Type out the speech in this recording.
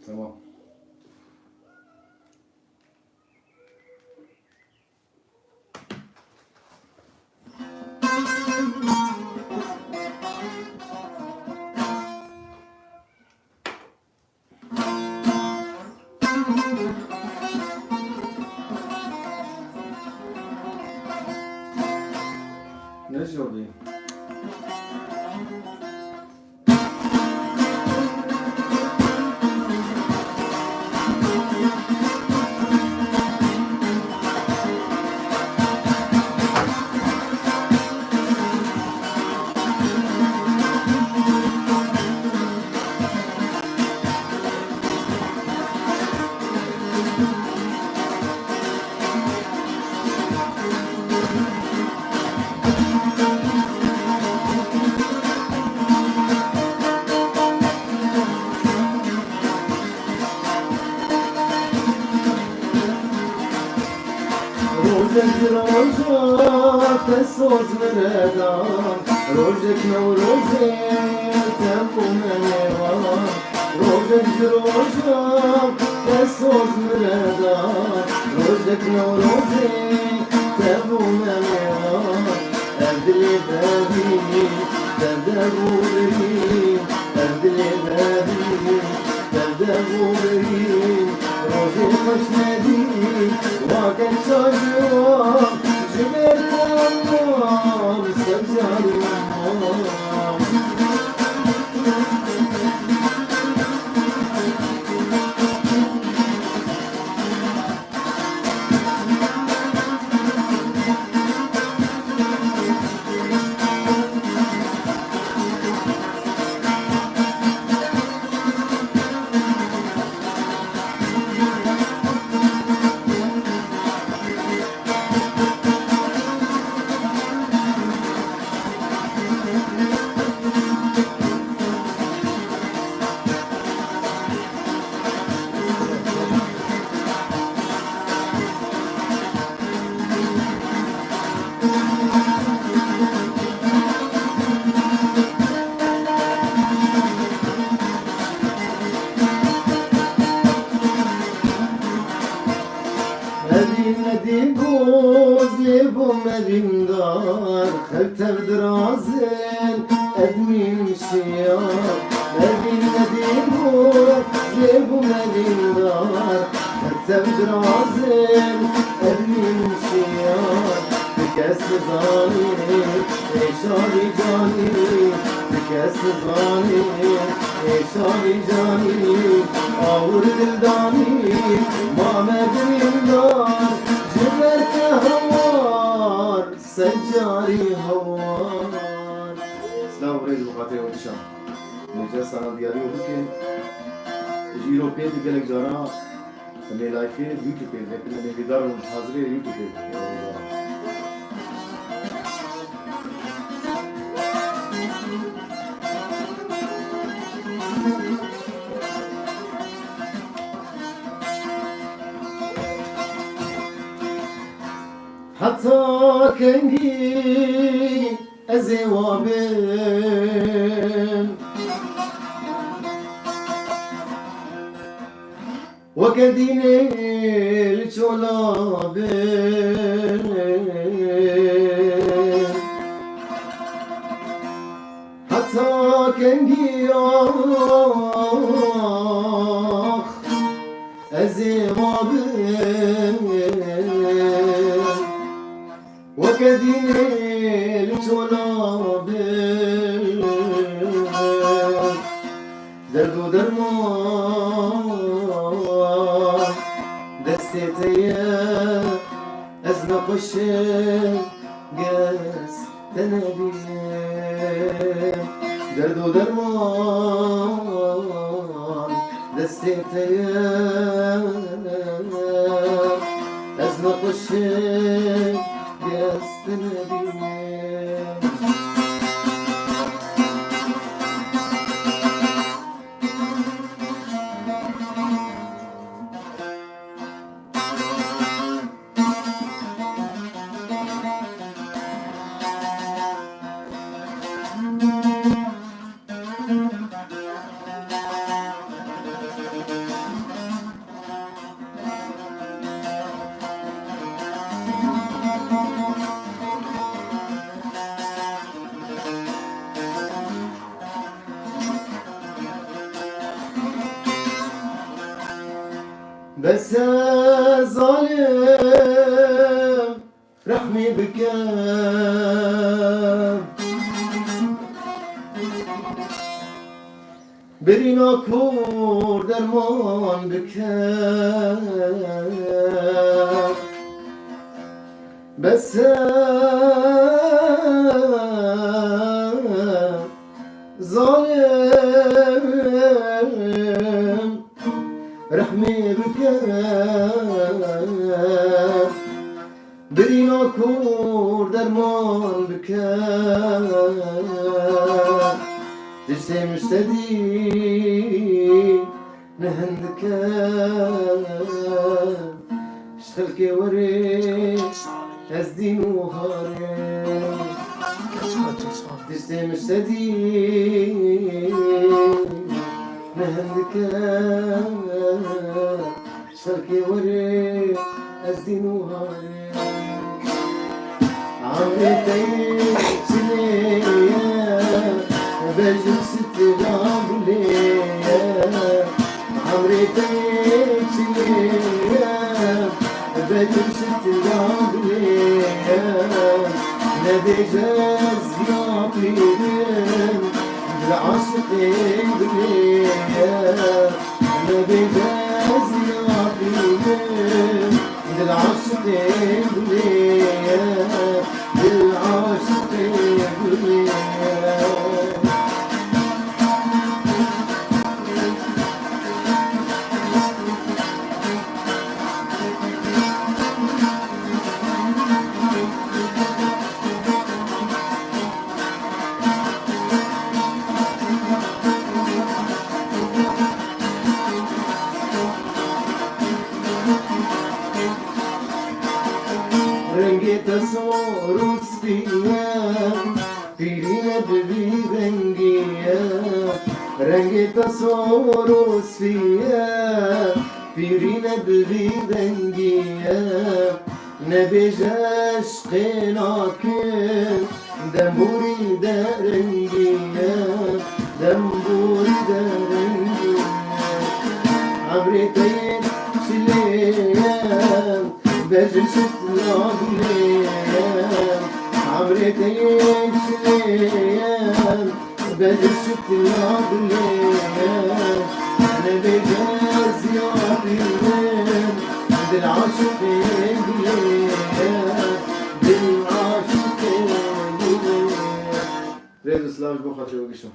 تمام. نه جوابی. روزك تسوز مردان روزك نوروزي تنبو منيوان روزك تسوز مردان روزك نوروزي تنبو منيوان أبدلي بابي تبدأ بريم أبدلي بابي تبدأ بريم روزي مش نديم وكان شجوع جبت النار سجل النار ندیم بوز لیبم ندیم دار خلتر درازل ادمیم شیار ندیم بوز لیبم ندیم دار خلتر درازل ادمیم شیار بکس زانی ایشاری جانی بکس زانی ایشاری جانی آور دلدانی مامدیم دار جبرت هوار سجاري هوار سلام بريد بخاطر ودشان نجا سنة دياري وبكي جيرو بيت بيلك جارا اللي لايفي يوتيوب بيت لكن اللي بيداروا حاضرين يوتيوب بيت حتى كنجي أزوابين وكديني الجلابين حتى كنجي أزوابين وكديني الجلابين درد ودرمان دستيتيا أزنق الشيء قاس تنبيه درد ودرمان دستيتيا أزنق الشيء قاس تنبيه بس ظالم رحمي بكم برينا كور درمان بكم بس ظالم رحمي بكم برينا كور درمان بكم تشتي مشتدي نهندك اشتلكي وري أزدين وهاري تشتي مشتدي نهندك اشتلكي وري أزدين وهاري عمري سنية بجل ست غابلية عمري سنية بجل ست غابلية نبي جاز يعطيهم بالعاشقين بلية نبي جاز يعطيهم بالعاشقين بلية بالعاشقين بلية رنگی تصور سپیه پیرینه ببی رنگیه رنگی تصور سپیه پیرینه ببی رنگیه نبیج عشق ناکن دنبوری درنگیه دنبوری درنگیه عمری تین شلیه بجل ست لابليان عمري تين شليان بجل ست لابليان أنا بجاز يعطيان بالعاشقين بليان بالعاشقين بليان ريدو سلاش بخاطر وقشو